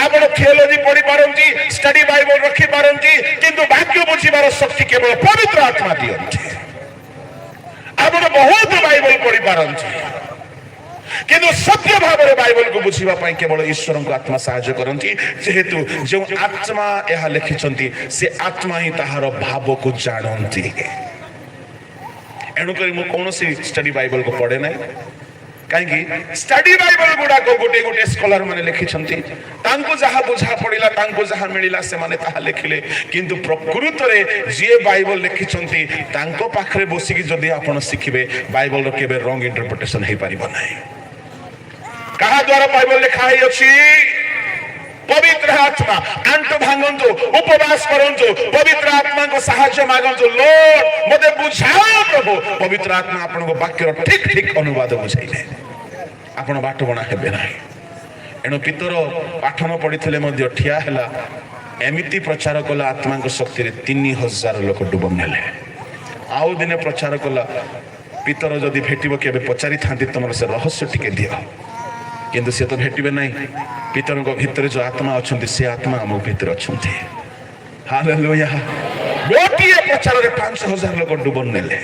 ଆପଣ ଥିଓଲୋଜି ପଢି ପାରନ୍ତି, ଷ୍ଟଡି ବାଇବଲ ରଖି ପାରନ୍ତି, କିନ୍ତୁ ବାକ୍ୟ ବୁଝିବାର ଶକ୍ତି କେବଳ ପବିତ୍ର ଆତ୍ମା ଦିଅନ୍ତି। ଆପଣ ବହୁତ ବାଇବଲ ପଢି ପାରନ୍ତି, କିନ୍ତୁ ସତ୍ୟ ଭାବରେ ବାଇବଲକୁ ବୁଝିବା ପାଇଁ କେବଳ ଈଶ୍ୱରଙ୍କ ଆତ୍ମା ସାହାଯ୍ୟ କରନ୍ତି। ଯେହେତୁ ଯେଉଁ ଆତ୍ମା ଏହା ଲେଖିଛନ୍ତି, ସେ ଆତ୍ମା ହିଁ ତାହାର ଭାବକୁ ଜାଣନ୍ତି। ଏଣୁକରି ମୁଁ କୌଣସି ଷ୍ଟଡି ବାଇବଲକୁ ପଢେ ନାହିଁ। କାହିଁକି? ଷ୍ଟଡି ବାଇବଲ ଗୁଡାକ ଗୋଟେ ଗୋଟେ ସ୍କଲାର ମାନେ ଲେଖିଛନ୍ତି, ତାଙ୍କୁ ଯାହା ବୁଝା ପଡିଲା, ତାଙ୍କୁ ଯାହା ମିଳିଲା, ସେମାନେ ତାହା ଲେଖିଲେ। କିନ୍ତୁ ପ୍ରକୃତରେ ଯିଏ ବାଇବଲ ଲେଖିଛନ୍ତି, ତାଙ୍କ ପାଖରେ ବସିକି ଯଦି ଆପଣ ଶିଖିବେ, ବାଇବଲର କେବେ ରଙ୍ଗ ଇଣ୍ଟରପ୍ରିଟେସନ ହେଇପାରିବ ନାହିଁ। କାହା ଦ୍ୱାରା ବାଇବଲ ଲେଖା ହେଇଅଛି? ପବିତ୍ର ଆତ୍ମା। ଆଣ୍ଠୁ ଭାଙ୍ଗନ୍ତୁ, ଉପବାସ କରନ୍ତୁ, ପବିତ୍ର ଆତ୍ମାଙ୍କ ସାହାଯ୍ୟ ମାଗନ୍ତୁ। ଲୋର୍ଡ ମତେ ବୁଝାଅ ପ୍ରଭୁ। ପବିତ୍ର ଆତ୍ମା ଆପଣଙ୍କ ବାକ୍ୟର ଠିକ ଠିକ ଅନୁବାଦ ବୁଝାଇଲେ ଆପଣ ବାଟବଣା ହେବେ ନାହିଁ। ଏଣୁ ପିତର ପାଠ ନ ପଢିଥିଲେ ମଧ୍ୟ ଠିଆ ହେଲା, ଏମିତି ପ୍ରଚାର କଲା ଆତ୍ମାଙ୍କ ଶକ୍ତିରେ 3000 ଲୋକ ଡୁବ ନେଲେ। ଆଉ ଦିନେ ପ୍ରଚାର କଲା, ପିତର ଯଦି ଭେଟିବ କେବେ ପଚାରିଥାନ୍ତି, ତମର ସେ ରହସ୍ୟ ଟିକେ ଦିଅ। କିନ୍ତୁ ସେ ତ ଭେଟିବେ ନାହିଁ। ପିତରଙ୍କ ଭିତରେ ଯୋଉ ଆତ୍ମା ଅଛନ୍ତି, ସେ ଆତ୍ମା ଆମ ଭିତରେ ଅଛନ୍ତି। ହାଲେଲୁୟା। ଗୋଟିଏ ପ୍ରଚାରରେ 5000 ଲୋକ ଡୁବ ନେଲେ।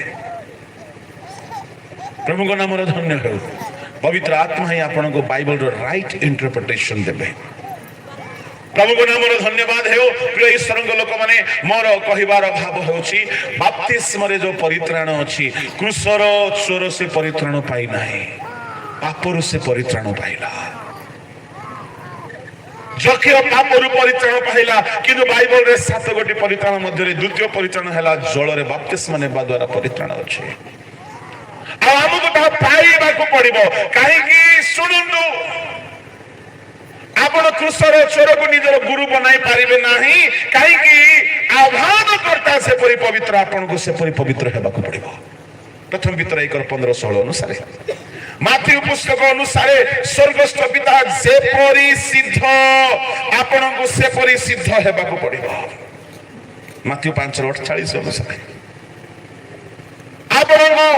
ପ୍ରଭୁଙ୍କ ନାମର ଧନ୍ୟ ହେଉ। ପବିତ୍ର ଆତ୍ମା ହିଁ ଆପଣଙ୍କୁ ବାଇବଲର ରାଇଟ ଇଣ୍ଟରପ୍ରିଟେସନ ଦେବେ। ପ୍ରଭୁଙ୍କ ନାମର ଧନ୍ୟବାଦ ହେଉ। ପ୍ରିୟ ଈଶ୍ୱରଙ୍କ ଲୋକମାନେ, ମୋର କହିବାର ଭାବ ହେଉଛି, ବାପ୍ତିସ୍ମରେ ଯୋଉ ପରିତ୍ରାଣ ଅଛି, କୃଷର ଚୋର ସେ ପରିତ୍ରାଣ ପାଇନାହିଁ, ପାପରୁ ସେ ପରିତ୍ରାଣ ପାଇଲା। ଯକ୍ଷୟ ପାପରୁ ପରିତ୍ରାଣ ପାଇଲା। କିନ୍ତୁ ବାଇବଲରେ 7 ଗୋଟି ପରିତ୍ରାଣ ମଧ୍ୟରେ ଦ୍ୱିତୀୟ ପରିତ୍ରାଣ ହେଲା ଜଳରେ ବାପ୍ତିସ୍ମ ନେବା ଦ୍ୱାରା ପରିତ୍ରାଣ ଅଛି। ଆଉ ଆମକୁ ତାହା ପାଇବାକୁ ପଡିବ। କାହିଁକି? ଶୁଣନ୍ତୁ, ଆପଣ କୃଷର ଚୋରକୁ ନିଜର ଗୁରୁ ବନାଇ ପାରିବେ ନାହିଁ। କାହିଁକି? ଆହ୍ୱାନ କର୍ତ୍ତା ସେପରି ପବିତ୍ର, ଆପଣଙ୍କୁ ସେପରି ପବିତ୍ର ହେବାକୁ ପଡିବ। ପ୍ରଥମ ପିତର 1:15-16 ଅନୁସାରେ, ମାଥ୍ୟୁ ପୁସ୍ତକ ଅନୁସାରେ ସ୍ୱର୍ଗସ୍ଥ ପିତା ଯେପରି ସିଦ୍ଧ, ଆପଣଙ୍କୁ ସେପରି ସିଦ୍ଧ ହେବାକୁ ପଡିବ। ମାଥ୍ୟୁ 5:48 ଅନୁସାରେ ଆପଣଙ୍କୁ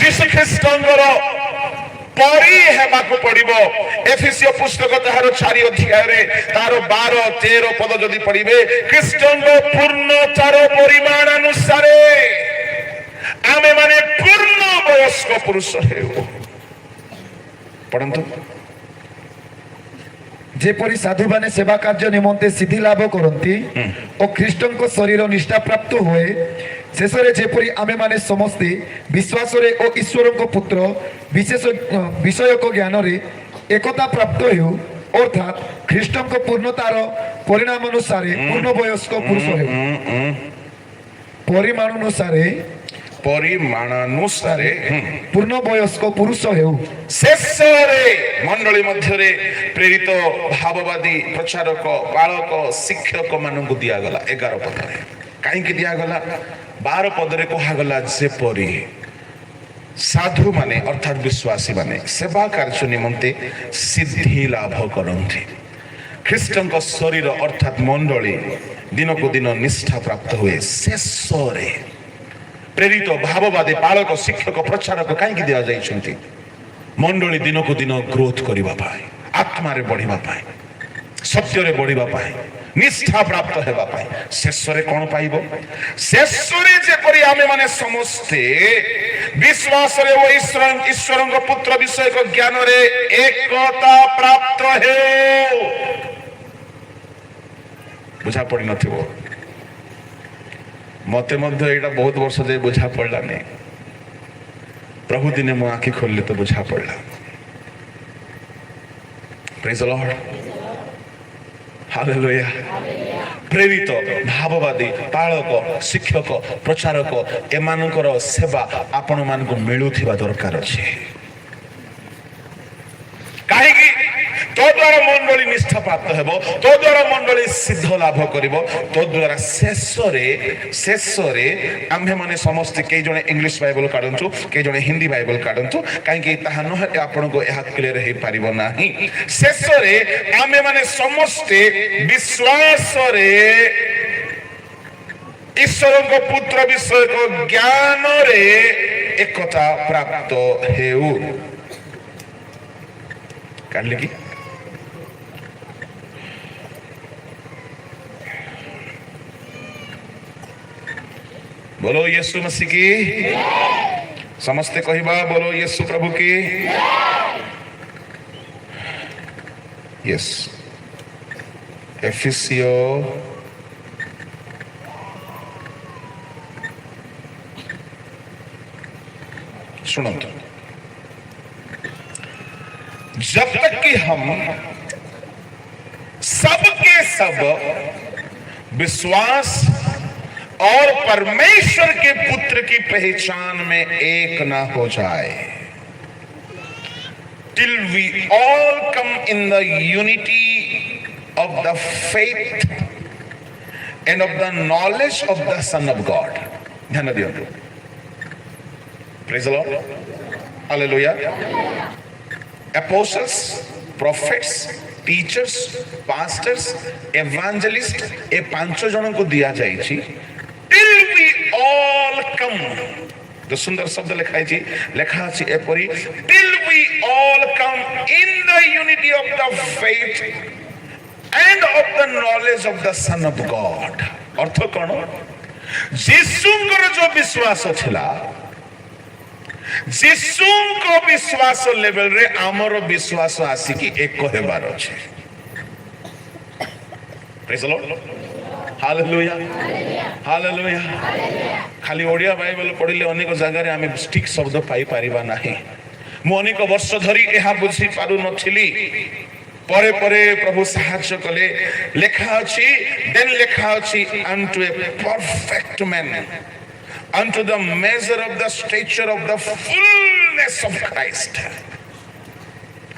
ଯୀଶୁ ଖ୍ରୀଷ୍ଟଙ୍କର ପରି ହେବାକୁ ପଡିବ। ଏଫେସୀୟ ପୁସ୍ତକ ତାହାର 4 ଅଧ୍ୟାୟରେ ତାର 12-13 ପଦ ଯଦି ପଢିବେ, ଖ୍ରୀଷ୍ଟଙ୍କ ପୂର୍ଣ୍ଣତାର ପରିମାଣ ଅନୁସାରେ ଆମେ ମାନେ ପୂର୍ଣ୍ଣ ବୟସ୍କ ପୁରୁଷ ହେଉ। ପଢନ୍ତୁ। ଯେପରି ସାଧୁମାନେ ସେବା କାର୍ଯ୍ୟ ନିମନ୍ତେ ସିଦ୍ଧି ଲାଭ କରନ୍ତି ଓ ଖ୍ରୀଷ୍ଟଙ୍କ ଶରୀର ନିଷ୍ଠା ପ୍ରାପ୍ତ ହୁଏ, ଶେଷରେ ଯେପରି ଆମେମାନେ ସମସ୍ତେ ବିଶ୍ୱାସରେ ଓ ଈଶ୍ୱରଙ୍କ ପୁତ୍ର ବିଷୟକ ଜ୍ଞାନରେ ଏକତା ପ୍ରାପ୍ତ ହେଉ, ଅର୍ଥାତ ଖ୍ରୀଷ୍ଟଙ୍କ ପୂର୍ଣ୍ଣତାର ପରିଣାମ ଅନୁସାରେ ପୂର୍ଣ୍ଣ ବୟସ୍କ ପୁରୁଷ ହେଉ। ପରିମାଣାନୁସାରେ ପୂର୍ଣ୍ଣ ବୟସ୍କ ପୁରୁଷ ହେଉ। ଶେଷରେ ମଣ୍ଡଳୀ ମଧ୍ୟରେ ପ୍ରେରିତ ଭାବବାଦୀ ପ୍ରଚାରକ ବାଳକ ଶିକ୍ଷକ ମାନଙ୍କୁ ଦିଆଗଲା 11 ପଦରେ। କାହିଁକି ଦିଆଗଲା? 12 ପଦରେ କୁହାଗଲା ଯେପରି ସାଧୁ ମାନେ ଅର୍ଥାତ୍ ବିଶ୍ୱାସୀ ମାନେ ସେବା କାର୍ଯ୍ୟ ନିମନ୍ତେ ସିଦ୍ଧି ଲାଭ କରନ୍ତି। ଖ୍ରୀଷ୍ଟଙ୍କ ଶରୀର ଅର୍ଥାତ୍ ମଣ୍ଡଳୀ ଦିନକୁ ଦିନ ନିଷ୍ଠା ପ୍ରାପ୍ତ ହୁଏ। ଶେଷରେ ପ୍ରେରିତ ଭାବବାଦୀ ବାଳକ ଶିକ୍ଷକ ପ୍ରଚାରକ କାହିଁକି ଦିଆଯାଇଛନ୍ତି? ମଣ୍ଡଳୀ ଦିନକୁ ଦିନ ଗ୍ରୋଥ କରିବା ପାଇଁ, ଆତ୍ମାରେ ବଢିବା ପାଇଁ, ସତ୍ୟରେ ବଢିବା ପାଇଁ, ନିଷ୍ଠା ପ୍ରାପ୍ତ ହେବା ପାଇଁ। ଶେଷରେ କଣ ପାଇବ? ଶେଷରେ ଯେପରି ଆମେ ମାନେ ସମସ୍ତେ ବିଶ୍ୱାସରେ ଓ ଈଶ୍ୱରଙ୍କ ପୁତ୍ର ବିଷୟକ ଜ୍ଞାନରେ ଏକତା ପ୍ରାପ୍ତ ହେଉ। ବୁଝା ପଡି ନଥିବ, ମତେ ମଧ୍ୟ ଏଇଟା ବହୁତ ବର୍ଷ ଯାଏ ବୁଝା ପଡିଲାନି। ପ୍ରଭୁ ଦିନେ ମୋ ଆଖି ଖୋଲିଲେ ତ ବୁଝା ପଡିଲା। ପ୍ରେଜ୍ ଦ ଲର୍ଡ, ହାଲେଲୁୟା। ପ୍ରେରିତ ଭାବବାଦୀ ବାଳକ ଶିକ୍ଷକ ପ୍ରଚାରକ ଏମାନଙ୍କର ସେବା ଆପଣ ମାନଙ୍କୁ ମିଳୁଥିବା ଦରକାର ଅଛି। କାହିଁକି? ତୋ ଦ୍ୱାରା ମଣ୍ଡଳୀ ନିଷ୍ଠା ପ୍ରାପ୍ତ ହେବ, ତୋ ଦ୍ୱାରା ମଣ୍ଡଳୀ ସିଦ୍ଧ ଲାଭ କରିବ, ତୋ ଦ୍ୱାରା ଶେଷରେ ଆମ୍ଭେ ମାନେ ସମସ୍ତେ କେହି ଜଣେ ଇଂଲିଶ ବାଇବଲ କାଢନ୍ତୁ, କେହି ଜଣେ ହିନ୍ଦୀ ବାଇବଲ କାଢନ୍ତୁ, କାହିଁକି ତାହା ନହେଲେ ଆପଣଙ୍କୁ ଏହା କ୍ଲିୟର ହେଇପାରିବ ନାହିଁ। ଶେଷରେ ଆମେ ମାନେ ସମସ୍ତେ ବିଶ୍ୱାସରେ ଈଶ୍ୱରଙ୍କ ପୁତ୍ର ବିଷୟକ ଜ୍ଞାନରେ ଏକତା ପ୍ରାପ୍ତ ହେଉ। କାଢିଲେ କି? बोलो यीशु मसीह की। समस्ते कहवा बोलो यीशु प्रभु की। यस, एफिसियो सुनो तो, जब तक कि हम सबके सब विश्वास और परमेश्वर के पुत्र की पहचान में एक ना हो जाए, till we all come in the unity of the faith and of the knowledge of the Son of God. ध्यान दियो। Praise the Lord. Hallelujah. Apostles, prophets, teachers, pastors, evangelists ए 5 जनों को दिया जाएगी। Till we all come, जो सुंदर शब्द लिखा है एपरी, till we all come in the unity of the faith and of the knowledge of the Son of God. अर्थ कौन? यीशुंकर जो विश्वास थिला, यीशुंको विश्वास लेवल रे आमर विश्वास आसिकी एक हेबार अछि। Praise the lord, hallelujah, hallelujah. खाली ओडिया बाइबल पढ़िले अनेक जगह आम ठीक शब्द पाई पारिबा नाही। मु अनेक वर्ष धरी यह बुझी पारु नथिली, परे परे प्रभु साहाय्य कले। लेखा अछि, देन लेखा अछि, unto a perfect man, unto the measure of the stature of the fullness of Christ.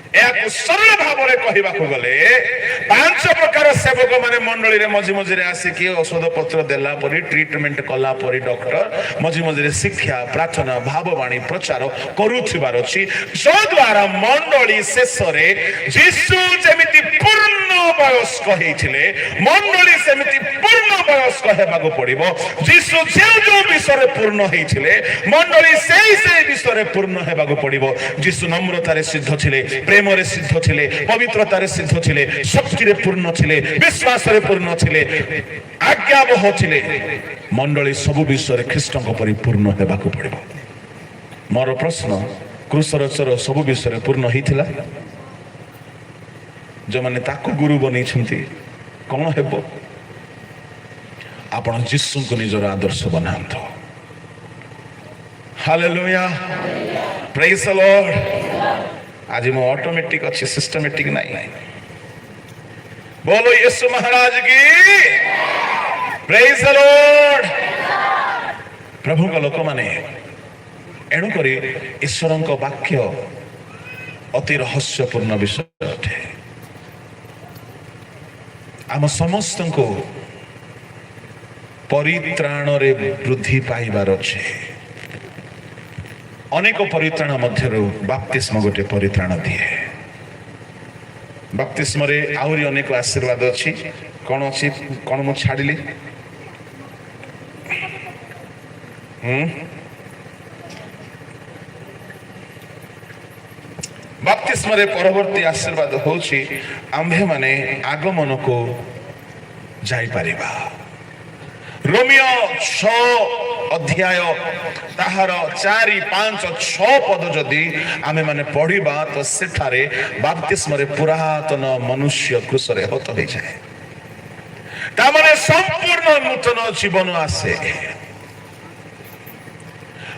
सरल भाव में कहवाक गले 5 प्रकार सेवक माने मंडली मझी मझी आसिक औषध पत्र देला परी, ट्रीटमेंट कला परी, डॉक्टर मझी मझी शिक्षा प्रार्थना भाववाणी प्रचार करुथिबार अछि, जो द्वारा मंडली शेष रे यीशु जेमिति पूर्ण वयस्क हेथिले मंडली सेमिति पूर्ण वयस्क हेबाकू पड़िबो। यीशु जे जो विषय पूर्ण हेथिले मंडली सेही विषय पूर्ण हेबाकू पड़िबो। यीशु नम्रता रे सिद्ध थिले, प्रेम रे सिद्ध थिले, पवित्रता रे सिद्ध थिले, शक्ति रे पूर्ण थिले, विश्वास रे पूर्ण थिले, आज्ञाबह थिले। मंडली सब विषय ख्रीष्टଙ୍କ परि पूर्ण हेबाकू पड़िबो। मोर प्रश्न, क्रूसर चर सब विषय पूर्ण हेथिला? जो माने ताकू गुरु बनै छथि कोन हेबो? आपण यीशु को निजर आदर्श बनांतो। Hallelujah, praise the lord. आज मो ऑटोमेटिक अच्छी सिस्टमेटिक नहीं, बोलो यीशु महाराज की प्रेज द लॉर्ड। प्रभु का लोक माने एणु करी ईश्वर वाक्य अति रहस्यपूर्ण विषय अटे। आम समस्त को परित्राण रे वृद्धि पाइबार अच्छे। अनेक परित्राण मध्यरु बाप्तिस्म गोटे परित्राण दिए। बाप्तिस्म रे आउरी अनेक आशीर्वाद अच्छी। कौन अच्छी कौन मु छाड़िली बाप्तिस्म रे परवर्ती आशीर्वाद होची आंभे माने आगमन को जाई परिबा। रोमियो 6 अध्याय ताहार 4, 5, 6 पद जदि आमे माने पढ़िबा तो सेठारे बाप्तिस्म रे पुरातन मनुष्य क्रूसरे हत हो जाए। ता माने संपूर्ण नूतन जीवन आसे।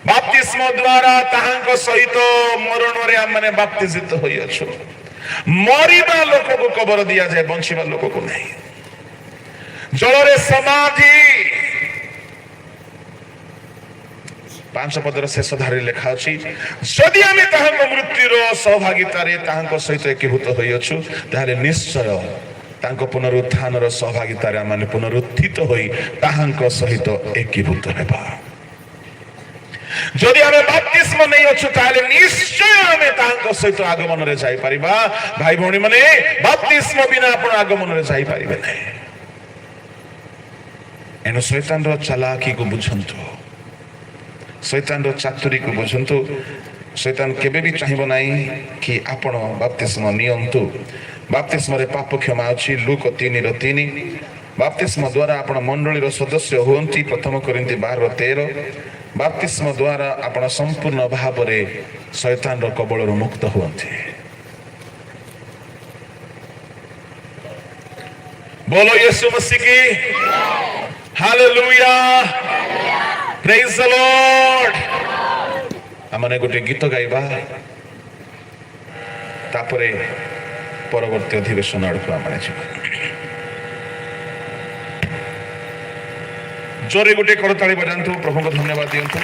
बाप्तिस्म द्वारा ताहांको सहित मरण रे आमे बाप्तिजित होई अछु। मरिबा लोक को कबर दिया जाए, बंचिबा लोक को नहीं। जलरे समाधि 5 पदर शेष धारी लेखा अछि। जदि आमे ताहांको मृत्युर सहभागिता रे ताहांको सहित एकीभूत होई अछु ताहाले निश्चय ताहांको पुनरुत्थानर सहभागिता रे आमे पुनरुत्थित होई ताहांको सहित एकीभूत हेबा। जदि आमे बाप्तिस्म नहीं अछु ताहाले निश्चय आमे ताहांको सहित आगमन रे जाई परिबा। भाई भौणी माने बाप्तिस्म बिना आपण आगमन रे जाई परिबे नै। एनो शैतान रो चालाकी को बुझंतु, शैतान रो चातुरी को बुझंतु। शैतान केबे भी चाहिबो नाही कि आपण बाप्तिस्म नियंतु। बाप्तिस्म रे पाप क्षमा अछि। लूक 3:3। बाप्तिस्म द्वारा आपण मंडली रो सदस्य होंती। प्रथम कोरिन्थी 12:13। बाप्तिस्म द्वारा आपण संपूर्ण भाव रे शैतान रो कबळ रो मुक्त होंती। बोलो यीशु मसीह की हालेलुया, प्रेज द लॉर्ड। आमने गोटे गीत गाइबा तापरे परवर्ती अधिवेशन आड़को आमने जीवा। जोरे गोटे करताली बजांतु, प्रभु को धन्यवाद दियंतु।